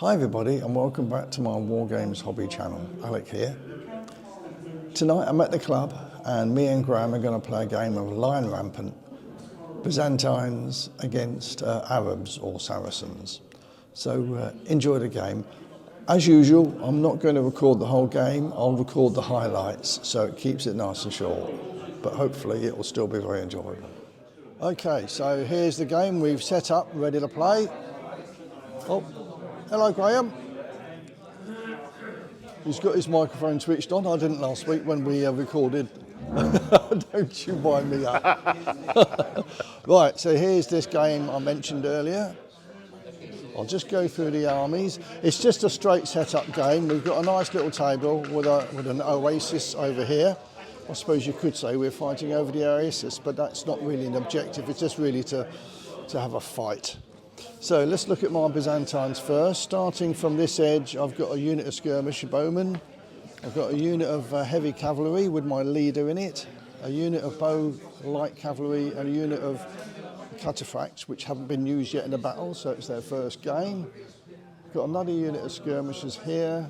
Hi everybody and welcome back to my War Games hobby channel. Alec here. Tonight I'm at the club and me and Graham are going to play a game of Lion Rampant, Byzantines against Arabs or Saracens. So enjoy the game. As usual, I'm not going to record the whole game, I'll record the highlights so it keeps it nice and short, but hopefully it will still be very enjoyable. Okay, so here's the game we've set up, ready to play. Oh, hello Graham. He's got his microphone switched on. I didn't last week when we recorded. Don't you wind me up. Right, so here's this game I mentioned earlier. I'll just go through the armies. It's just a straight setup game. We've got a nice little table with an oasis over here. I suppose you could say we're fighting over the oasis, but that's not really an objective. It's just really to have a fight. So let's look at my Byzantines first. Starting from this edge, I've got a unit of skirmish bowmen. I've got a unit of heavy cavalry with my leader in it, a unit of bow light cavalry, and a unit of cataphracts, which haven't been used yet in the battle, so it's their first game. I've got another unit of skirmishers here,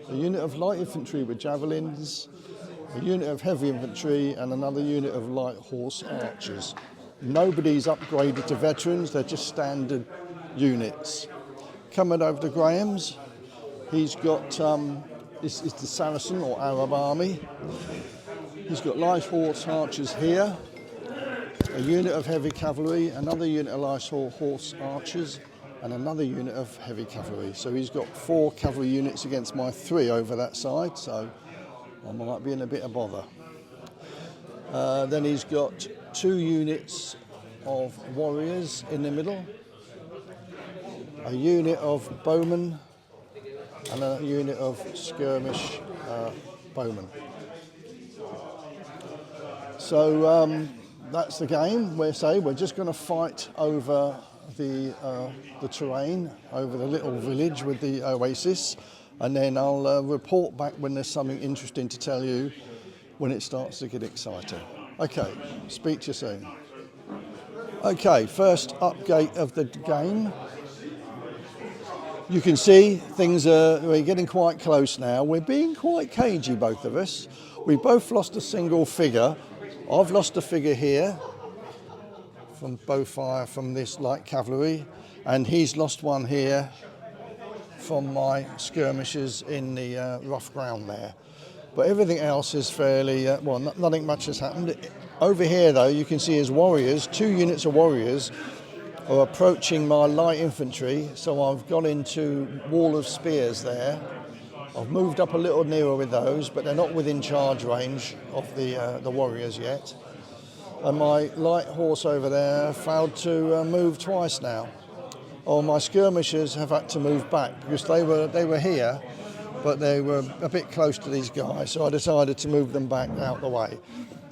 a unit of light infantry with javelins, a unit of heavy infantry, and another unit of light horse archers. Nobody's upgraded to veterans, they're just standard units. Coming over to Graham's, he's got, this is the Saracen or Arab army. He's got light horse archers here, a unit of heavy cavalry, another unit of light horse archers, and another unit of heavy cavalry. So he's got 4 cavalry units against my 3 over that side, so I might be in a bit of bother. Then he's got 2 units of warriors in the middle, a unit of bowmen, and a unit of skirmish bowmen. So that's the game. We're just going to fight over the terrain, over the little village with the oasis, and then I'll report back when there's something interesting to tell you when it starts to get exciting. Okay, speak to you soon. Okay, first update of the game. You can see we're getting quite close now. We're being quite cagey, both of us. We both lost a single figure. I've lost a figure here from bow fire from this light cavalry, and he's lost one here from my skirmishers in the rough ground there. But everything else is fairly, nothing much has happened. Over here though, you can see his warriors, 2 units of warriors are approaching my light infantry, so I've got into wall of spears there. I've moved up a little nearer with those, but they're not within charge range of the warriors yet. And my light horse over there failed to move twice now. Oh, my skirmishers have had to move back because they were here, but they were a bit close to these guys, so I decided to move them back out the way.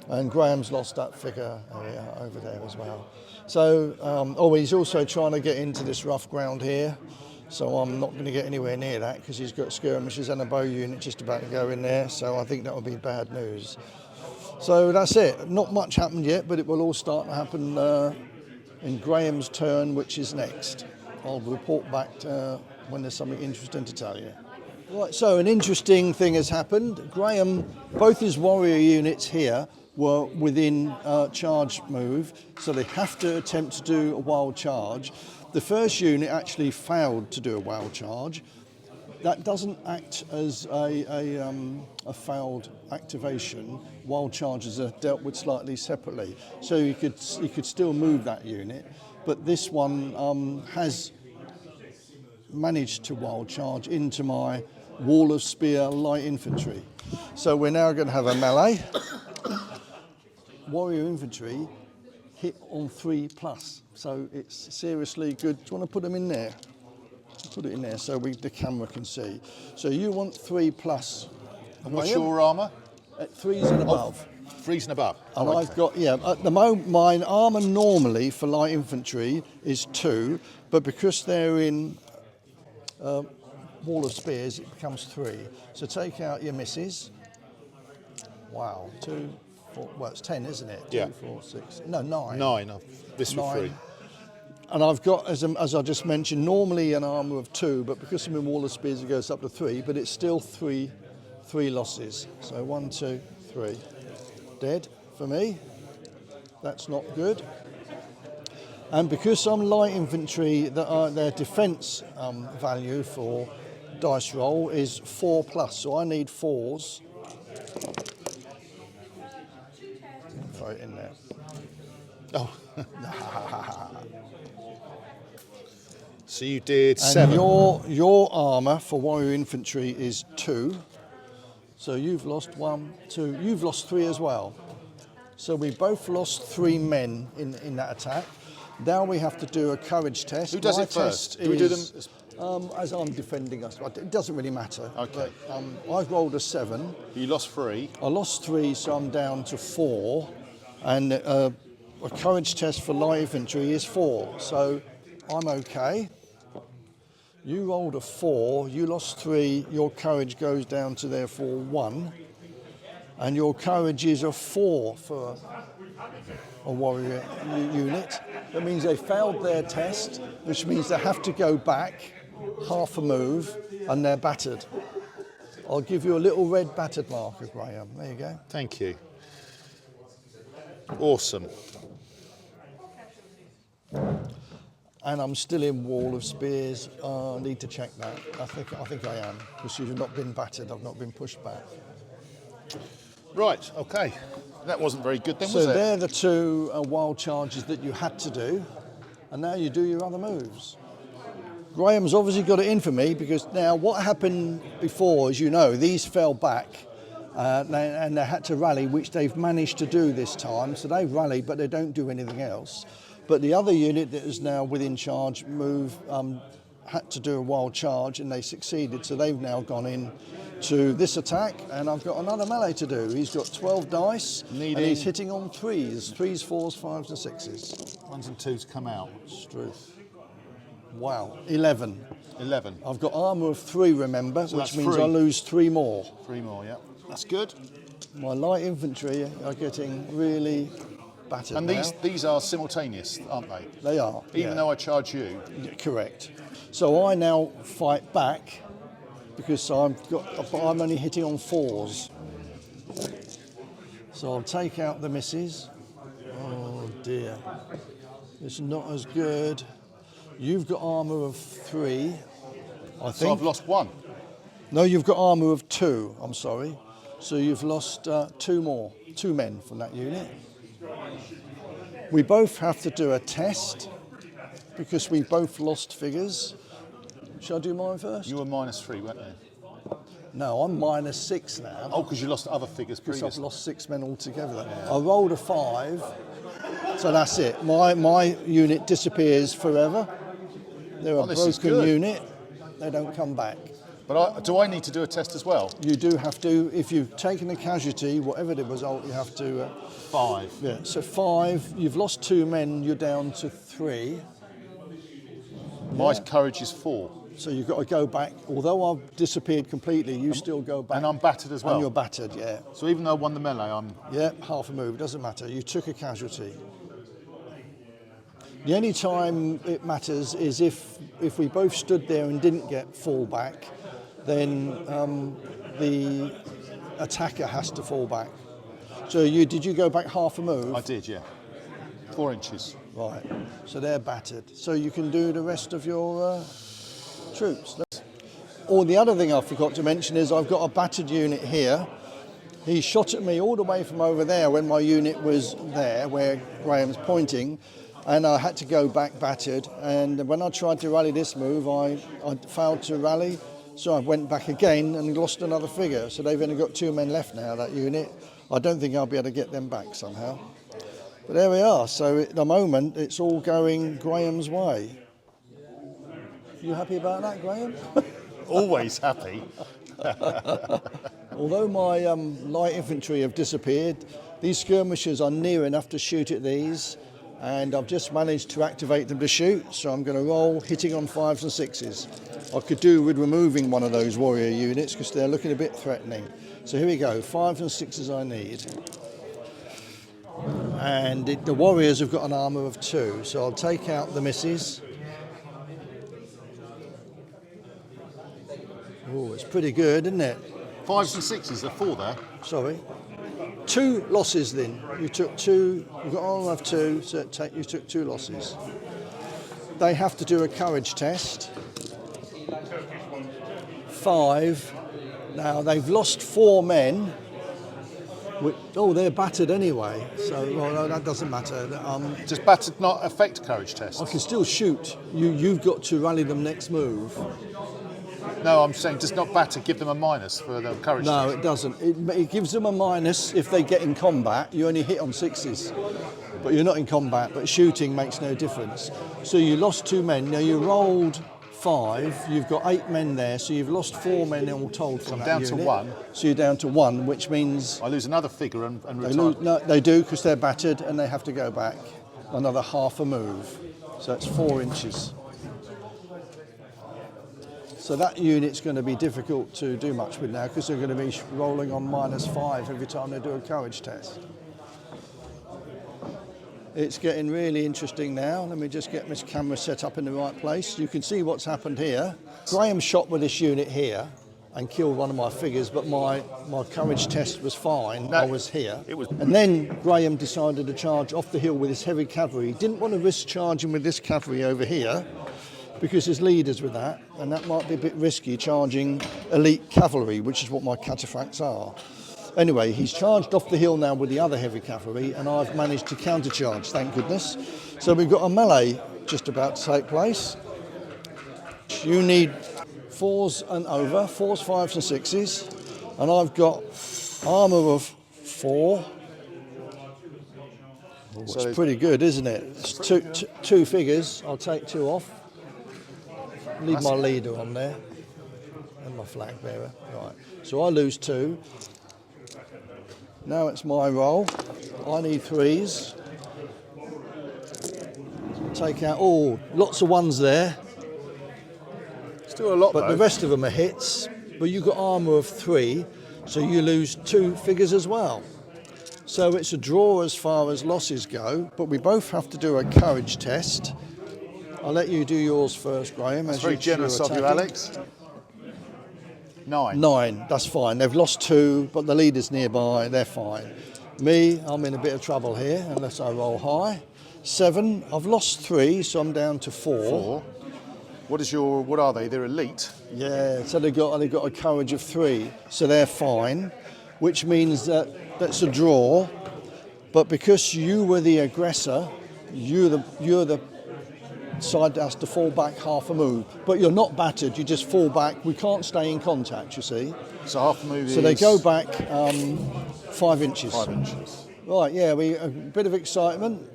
And Graham's lost that figure over there as well. So, he's also trying to get into this rough ground here, so I'm not going to get anywhere near that because he's got skirmishers and a bow unit just about to go in there, so I think that would be bad news. So that's it. Not much happened yet, but it will all start to happen in Graham's turn, which is next. I'll report back when there's something interesting to tell you. Right, so an interesting thing has happened. Graham, both his warrior units here were within charge move, so they have to attempt to do a wild charge. The first unit actually failed to do a wild charge. That doesn't act as a failed activation. Wild charges are dealt with slightly separately, so you could still move that unit, but this one has managed to wild charge into my wall of spear light infantry. So we're now going to have a melee. Warrior infantry hit on 3+, so it's seriously good. Do you want to put them in there? Put it in there so the camera can see. So you want 3+. And what's your armour? 3s and above. 3s and above. And I've got, at the moment, my armour normally for light infantry is 2, but because they're in wall of spears, it becomes 3. So take out your misses. Wow, 2, 4, well, it's 10, isn't it? Yeah. 2, 4, 6, no, 9. 9, this was 3. And I've got, as I just mentioned, normally an armour of 2, but because I'm in Wall of Spears it goes up to 3, but it's still three losses. So 1, 2, 3. Dead for me. That's not good. And because I'm light infantry, their defence value for dice roll is 4+, so I need 4s. Throw it in there. Oh. So you did 7. And your armour for warrior infantry is 2. So you've lost 1, 2. You've lost 3 as well. So we both lost 3 men in that attack. Now we have to do a courage test. Who does My it first? test Do we do them? as I'm defending us. It doesn't really matter. Okay. But, I've rolled a 7. You lost 3. I lost 3, so I'm down to 4. And a courage test for light infantry is 4. So I'm okay. You rolled a 4, you lost 3, your courage goes down to therefore 1. And your courage is a 4 for a warrior unit. That means they failed their test, which means they have to go back half a move and they're battered. I'll give you a little red battered marker, Graham. There you go. Thank you. Awesome. And I'm still in Wall of Spears. I need to check that. I think I am, because you've not been battered. I've not been pushed back. Right, okay. That wasn't very good then, So was it? they're the 2 wild charges that you had to do, and now you do your other moves. Graham's obviously got it in for me, because now what happened before, as you know, these fell back and they had to rally, which they've managed to do this time. So they've rallied, but they don't do anything else. But the other unit that is now within charge had to do a wild charge, and they succeeded. So they've now gone in to this attack, and I've got another melee to do. He's got 12 dice, and he's hitting on 3s, 3s, 4s, 5s, and 6s. 1s and 2s come out. Struth. Wow, 11. 11. I've got armour of 3, remember, So which that's means 3. I lose 3 more. 3 more, yeah. That's good. My light infantry are getting really battered And now. these are simultaneous, aren't they? They are. Even though I charge you. Yeah, correct. So I now fight back because I'm only hitting on 4s. So I'll take out the misses. Oh dear. It's not as good. You've got armour of 3, I think. So I've lost 1. No, you've got armour of 2, I'm sorry. So you've lost 2 men from that unit. We both have to do a test because we both lost figures. Shall I do mine first? You were -3, weren't you? No, I'm -6 now. Oh, because you lost other figures Because I've previously. lost 6 men altogether. Yeah. I rolled a 5, so that's it. My unit disappears forever. They're a broken unit. They don't come back. But do I need to do a test as well? You do have to, if you've taken a casualty, whatever the result, you have to... 5. Yeah, so 5, you've lost 2 men, you're down to 3. My courage is 4. So you've got to go back. Although I've disappeared completely, you still go back. And I'm battered as well. And you're battered, yeah. So even though I won the melee, I'm... Yeah, half a move, doesn't matter. You took a casualty. The only time it matters is if we both stood there and didn't get fall back, then the attacker has to fall back. So did you go back half a move? I did, yeah. 4 inches. Right, so they're battered. So you can do the rest of your troops. Or the other thing I forgot to mention is I've got a battered unit here. He shot at me all the way from over there when my unit was there, where Graham's pointing, and I had to go back battered. And when I tried to rally this move, I failed to rally, so I went back again and lost another figure. So they've only got 2 men left now, that unit. I don't think I'll be able to get them back somehow. But there we are. So at the moment, it's all going Graham's way. You happy about that, Graham? Always happy. Although my light infantry have disappeared, these skirmishers are near enough to shoot at these, and I've just managed to activate them to shoot, so I'm going to roll hitting on 5s and 6s. I could do with removing one of those warrior units because they're looking a bit threatening. So here we go, 5s and 6s I need. and the warriors have got an armour of 2, so I'll take out the misses. Oh, it's pretty good, isn't it? 5s and 6s, there are 4 there. Sorry. 2 losses then. You took 2, you've got armour of 2, so you took 2 losses. They have to do a courage test. 5. Now they've lost 4 men. Oh, they're battered anyway, so well, no, that doesn't matter. Does battered not affect courage test? I can still shoot. You've got to rally them next move. No, I'm saying does not battered give them a minus for the courage test? No, it doesn't. It gives them a minus if they get in combat. You only hit on 6s, but you're not in combat. But shooting makes no difference. So you lost 2 men. Now you rolled 5. You've got 8 men there, so you've lost 4 men all told from I'm that down unit. to 1. So you're down to 1, which means I lose another figure and they retire. lose. No, they do because they're battered and they have to go back another half a move. So it's 4 inches. So that unit's going to be difficult to do much with now because they're going to be rolling on -5 every time they do a courage test. It's getting really interesting now. Let me just get this camera set up in the right place. You can see what's happened here. Graham shot with this unit here and killed one of my figures, but my courage test was fine. No, I was here. it was- And then Graham decided to charge off the hill with his heavy cavalry. He didn't want to risk charging with this cavalry over here because his leaders were that, and that might be a bit risky, charging elite cavalry, which is what my cataphracts are. Anyway, he's charged off the hill now with the other heavy cavalry, and I've managed to countercharge, thank goodness. So we've got a melee just about to take place. You need 4s and over, 4s, 5s and 6s, and I've got armour of 4. Oh, it's So pretty good, isn't it? It's two figures. I'll take 2 off. Leave my leader on there and my flag bearer. Right. So I lose 2. Now it's my roll. I need 3s. Take out, lots of 1s there, Still a lot, but though. the rest of them are hits. But you've got armour of 3, so you lose 2 figures as well. So it's a draw as far as losses go, but we both have to do a courage test. I'll let you do yours first, Graham. That's very generous of you, Alex. 9. 9, that's fine. They've lost 2, but the leader's nearby, they're fine. Me, I'm in a bit of trouble here, unless I roll high. 7, I've lost 3, so I'm down to 4. 4. What are they? They're elite. Yeah, so they've got a courage of 3, so they're fine, which means that that's a draw. But because you were the aggressor, you're the side that has to fall back half a move. But you're not battered, you just fall back. We can't stay in contact, you see. So half a move So is... they go back 5 inches. 5 inches. Right, yeah, a bit of excitement.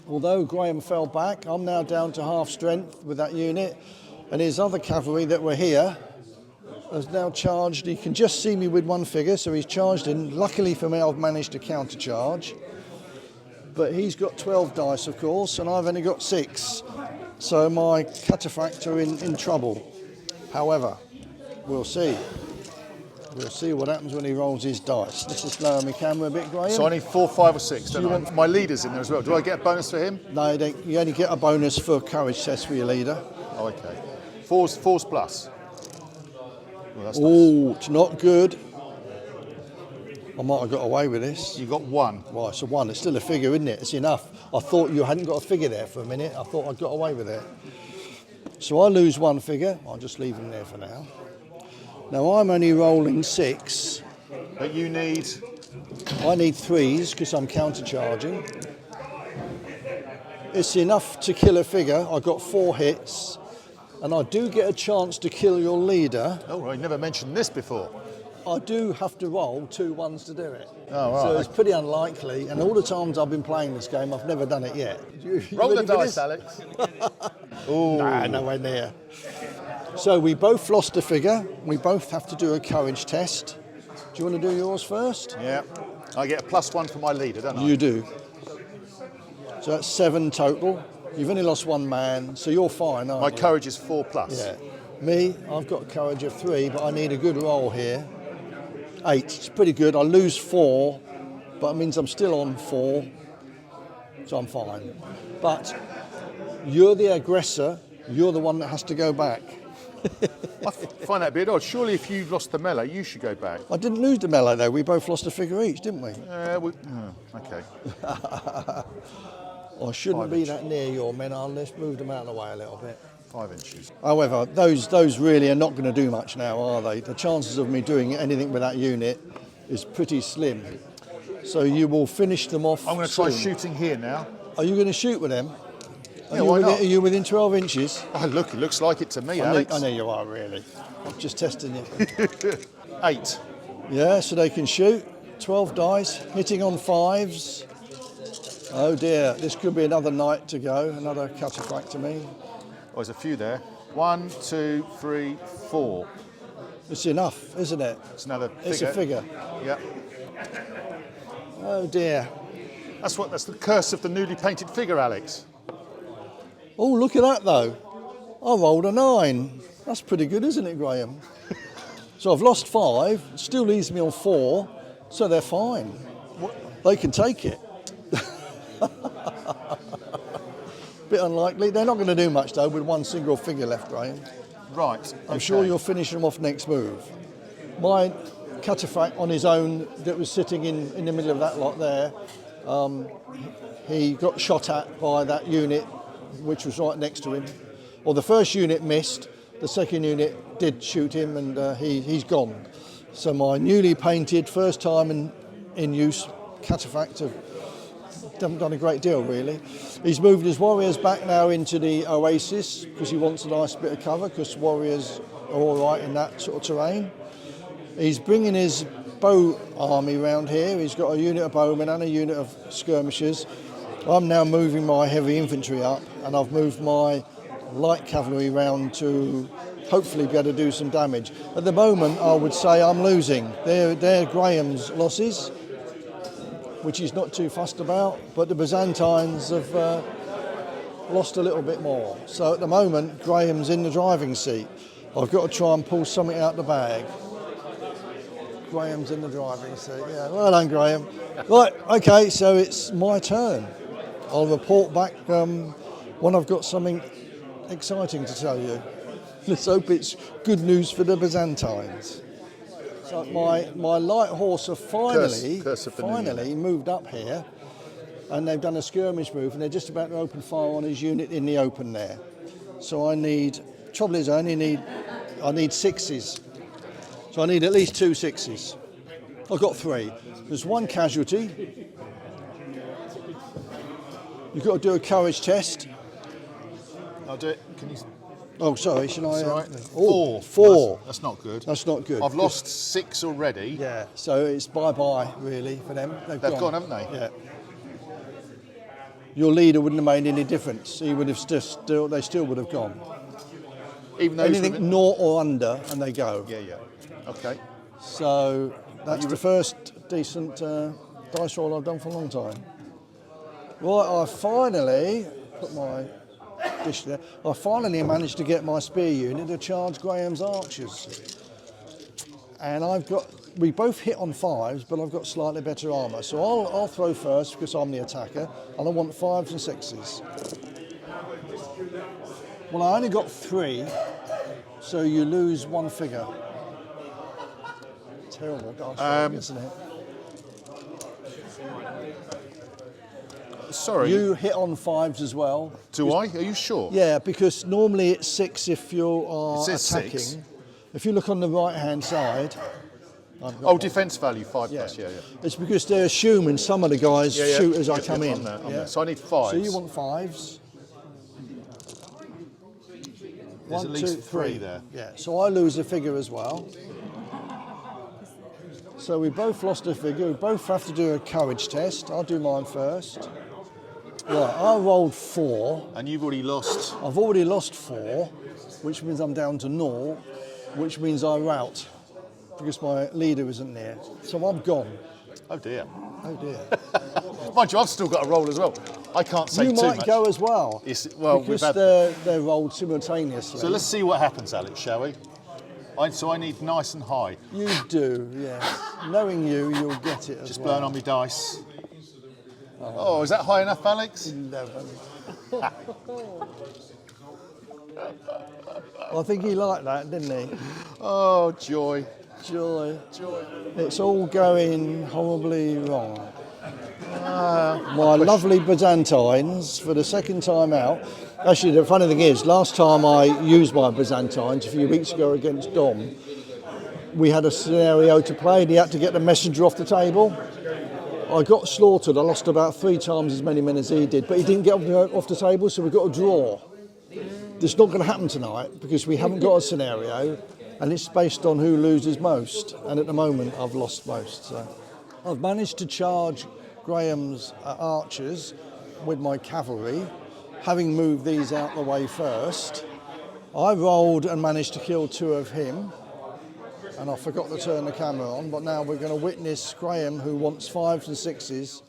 Although Graham fell back, I'm now down to half strength with that unit. And his other cavalry that were here has now charged. He can just see me with 1 figure, so he's charged in. Luckily for me, I've managed to countercharge. But he's got 12 dice, of course, and I've only got 6. So my cataphract are in trouble. However, we'll see. We'll see what happens when he rolls his dice. Let's just lower my camera a bit, Graham. So I need 4, 5 or 6, don't I? My leader's in there as well. Do I get a bonus for him? No, you only get a bonus for courage test for your leader. Oh, okay. 4's plus. Well, that's nice. Oh, it's not good. I might have got away with this. You got 1. Right, so 1. It's still a figure, isn't it? It's enough. I thought you hadn't got a figure there for a minute. I thought I'd got away with it. So I lose 1 figure. I'll just leave him there for now. Now I'm only rolling 6. But you need... I need 3s because I'm countercharging. It's enough to kill a figure. I got 4 hits. And I do get a chance to kill your leader. Oh, I never mentioned this before. I do have to roll 2 1s to do it. Oh, right. So it's pretty unlikely. And all the times I've been playing this game, I've never done it yet. You Roll the ready for dice, this? Alex. Nah, nowhere near. So we both lost a figure. We both have to do a courage test. Do you want to do yours first? Yeah. I get a +1 for my leader, don't I? You do. So that's 7 total. You've only lost 1 man, so you're fine, aren't My you? courage is 4+. Yeah. Me, I've got a courage of 3, but I need a good roll here. 8, it's pretty good. I lose 4, but it means I'm still on 4, so I'm fine. But you're the aggressor, you're the one that has to go back. I find that a bit odd. Surely if you've lost the melee, you should go back. I didn't lose the melee though, we both lost a figure each, didn't we? Okay. I shouldn't be that near your men, let's move them out of the way a little bit. 5 inches. However, those really are not going to do much now, are they? The chances of me doing anything with that unit is pretty slim. So you will finish them off I'm going to try soon. shooting here now. Are you going to shoot with them? Yeah, why not? Are you within 12 inches? Oh, look, it looks like it to me, Alex. I know you are, really. I'm just testing you. 8. Yeah, so they can shoot. 12 dice, hitting on 5s. Oh dear, this could be another night to go, another cataphract to me. Oh, there's a few there. 1, 2, 3, 4. It's enough, isn't it? It's another figure. It's a figure. Yeah. Oh dear. That's the curse of the newly painted figure, Alex. Oh, look at that though. I rolled a 9. That's pretty good, isn't it, Graham? So I've lost 5, still leaves me on 4, so they're fine. They can take it. Bit unlikely. They're not going to do much though with one single figure left, Graham. Right. Okay. I'm sure you'll finish them off next move. My cataphract on his own that was sitting in the middle of that lot there, he got shot at by that unit which was right next to him. Well, the first unit missed, the second unit did shoot him, and he's gone. So my newly painted, first time in use cataphract haven't done a great deal really. He's moved his warriors back now into the oasis because he wants a nice bit of cover, because warriors are all right in that sort of terrain. He's bringing his bow army around here. He's got a unit of bowmen and a unit of skirmishers. I'm now moving my heavy infantry up, and I've moved my light cavalry round to hopefully be able to do some damage. At the moment, I would say I'm losing. They're Graham's losses, which he's not too fussed about, but the Byzantines have lost a little bit more. So at the moment, Graham's in the driving seat. I've got to try and pull something out the bag. Graham's in the driving seat, yeah. Well done, Graham. Right, okay, so it's my turn. I'll report back when I've got something exciting to tell you. Let's hope it's good news for the Byzantines. So my light horse have finally moved up here, and they've done a skirmish move, and they're just about to open fire on his unit in the open there. So trouble is I need 6s. So I need at least 2 6s. I've got 3. There's 1 casualty. You've got to do a courage test. I'll do it. Can you? Oh, sorry, should I? That's all right. Oh, 4. 4. That's not good. That's not good. I've lost 6 already. Yeah, so it's bye-bye, really, for them. They've gone, haven't they? Yeah. Your leader wouldn't have made any difference. He would have they still would have gone. Even though anything 0 or under, and they go. Yeah. Okay. So that's the first decent dice roll I've done for a long time. Right, I finally put my dish there. I finally managed to get my spear unit to charge Graham's archers, and we both hit on 5s, but I've got slightly better armour. So I'll throw first because I'm the attacker, and I want 5s and 6s. Well, I only got 3, so you lose 1 figure. Terrible dice, isn't it? Sorry. You hit on 5s as well. Do I? Are you sure? Yeah, because normally it's 6 if you are attacking. 6. If you look on the right-hand side. Defence value 5+. Yeah. It's because they're assuming some of the guys shoot as I come in. On there. So I need 5s. So you want 5s. There's at least 3 there. Yeah. So I lose a figure as well. So we both lost a figure. We both have to do a courage test. I'll do mine first. Right, I rolled 4. And you've already lost? I've already lost 4, which means I'm down to 0, which means I rout, because my leader isn't there. So I'm gone. Oh dear. Oh dear. Mind you, I've still got a roll as well. I can't say too much. You might go as well, because they're rolled simultaneously. So let's see what happens, Alex, shall we? So I need nice and high. You do, yes. knowing you, you'll get it as Just well. blowing on my dice. Oh, is that high enough, Alex? 11. I think he liked that, didn't he? Oh, joy. Joy. Joy. It's all going horribly wrong. My lovely Byzantines, for the second time out. Actually, the funny thing is, last time I used my Byzantines, a few weeks ago against Dom, we had a scenario to play and he had to get the messenger off the table. I got slaughtered. I lost about 3 times as many men as he did, but he didn't get off the table, so we got a draw. This is not going to happen tonight because we haven't got a scenario and it's based on who loses most. And at the moment, I've lost most. So I've managed to charge Graham's archers with my cavalry, having moved these out the way first. I rolled and managed to kill 2 of him. And I forgot to turn the camera on, but now we're going to witness Graham, who wants 5s and 6s,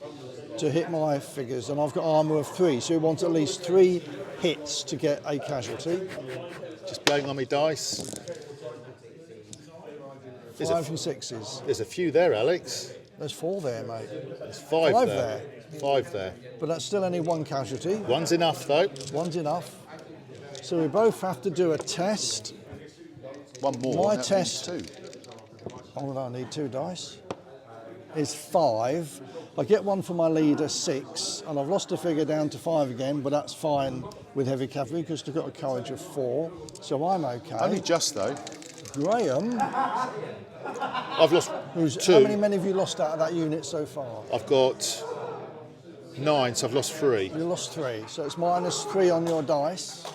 to hit my figures, and I've got armour of 3, so he wants at least 3 hits to get a casualty. Just blowing on my dice. 5 and 6s. There's a few there, Alex. There's 4 there, mate. There's 5 5 there. 5 there. But that's still only 1 casualty. One's enough, though. One's enough. So we both have to do a test. One more. My that test. means 2. Oh, I need 2 dice. Is 5. I get 1 for my leader, 6, and I've lost a figure down to 5 again, but that's fine with heavy cavalry because they've got a courage of 4, so I'm okay. Only just, though. Graham, I've lost 2. how many men have you lost out of that unit so far? I've got 9, so I've lost 3. You lost 3, so it's -3 on your dice.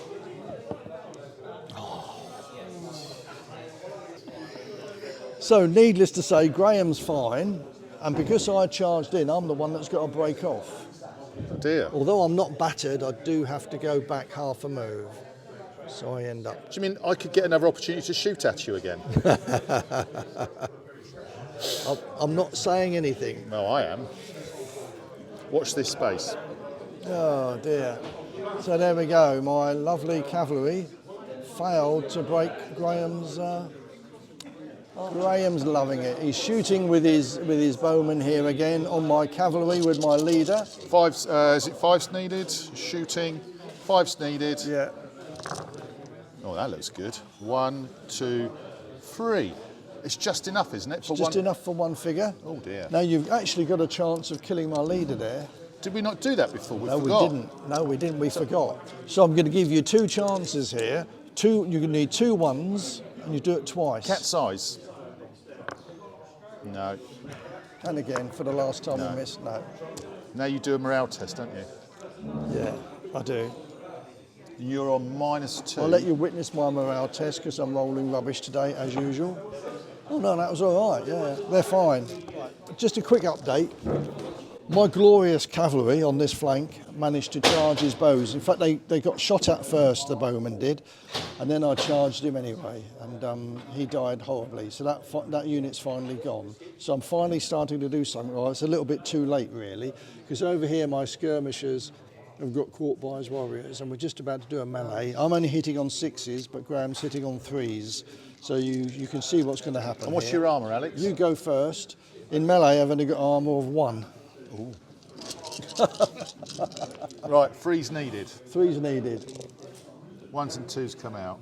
So needless to say, Graham's fine, and because I charged in, I'm the one that's got to break off. Oh dear. Although I'm not battered, I do have to go back half a move. So I end up... Do you mean I could get another opportunity to shoot at you again? I'm not saying anything. No, I am. Watch this space. Oh dear. So there we go. My lovely cavalry failed to break Graham's... Graham's loving it. He's shooting with his bowman here again on my cavalry with my leader. Is it 5s needed? Shooting. 5s needed. Yeah. Oh, that looks good. 1, 2, 3. It's just enough, isn't it? For Just enough for 1 figure. Oh dear. Now you've actually got a chance of killing my leader there. Did we not do that before? We No, forgot. we didn't. No, we didn't. We forgot. So I'm going to give you 2 chances here. You're going to need 2 1s, and you do it twice. Cat size. No. And again, for the last time No. we missed. No. Now you do a morale test, don't you? Yeah, I do. You're on -2. I'll let you witness my morale test because I'm rolling rubbish today, as usual. Oh no, that was all right. Yeah, they're fine. Just a quick update. My glorious cavalry on this flank managed to charge his bows. In fact, they got shot at first, the bowman did, and then I charged him anyway, and he died horribly. So that unit's finally gone. So I'm finally starting to do something. Well, it's a little bit too late, really, because over here my skirmishers have got caught by his warriors, and we're just about to do a melee. I'm only hitting on 6s, but Graham's hitting on 3s. So you can see what's going to happen. And what's here. your armour, Alex? You go first. In melee, I've only got armour of 1. Ooh. Right, 3s needed. 3s needed. 1s and 2s come out.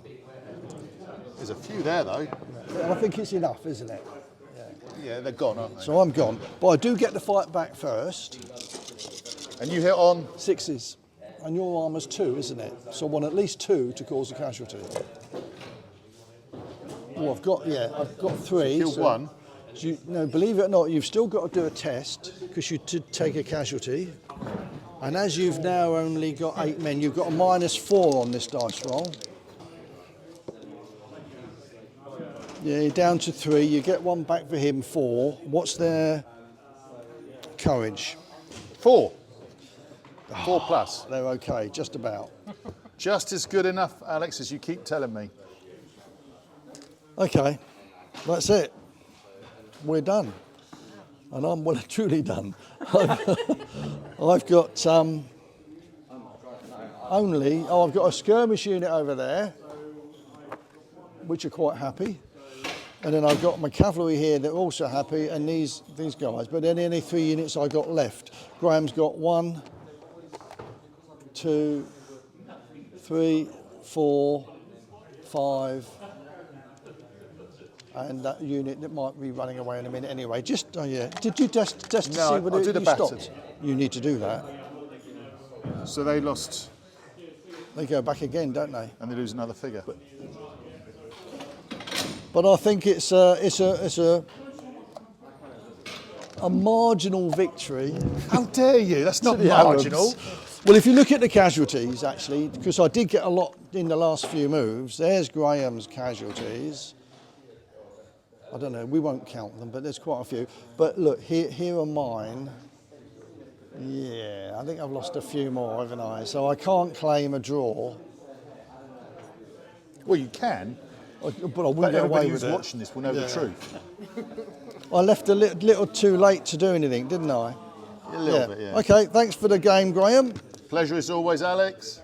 There's a few there, though. I think it's enough, isn't it? Yeah, they're gone, aren't they? So I'm gone. But I do get the fight back first. And you hit on? 6s. And your armour's 2, isn't it? So I want at least 2 to cause a casualty. Oh, I've got 3. Killed 1. No, believe it or not, you've still got to do a test because you did take a casualty. And as you've now only got 8 men, you've got a -4 on this dice roll. Yeah, you're down to 3. You get 1 back for him, 4. What's their courage? 4. 4 plus. They're okay, just about. Just as good enough, Alex, as you keep telling me. Okay, that's it. We're done. And I'm well and truly done. I've got I've got a skirmish unit over there, which are quite happy. And then I've got my cavalry here, they're also happy, and these guys. But then any 3 units I got left. Graham's got 1, 2, 3, 4, 5, and that unit that might be running away in a minute anyway. Just, oh yeah. Did you test to see whether I'll do the you battered. stopped? You need to do that. So they lost, They go back again, don't they? and they lose another figure. But I think it's a marginal victory. How dare you? That's not to the marginal. Arabs. Well, if you look at the casualties, actually, because I did get a lot in the last few moves, there's Graham's casualties. I don't know, we won't count them, but there's quite a few. But look, here are mine. Yeah, I think I've lost a few more, haven't I? So I can't claim a draw. Well, you can, But I but wouldn't get away everybody with who's it. watching this will know the truth. I left a little too late to do anything, didn't I? A little bit, yeah. Okay, thanks for the game, Graham. Pleasure as always, Alex.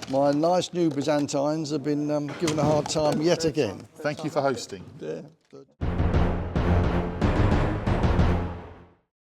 My nice new Byzantines have been given a hard time yet again. Thank you for hosting. Yeah.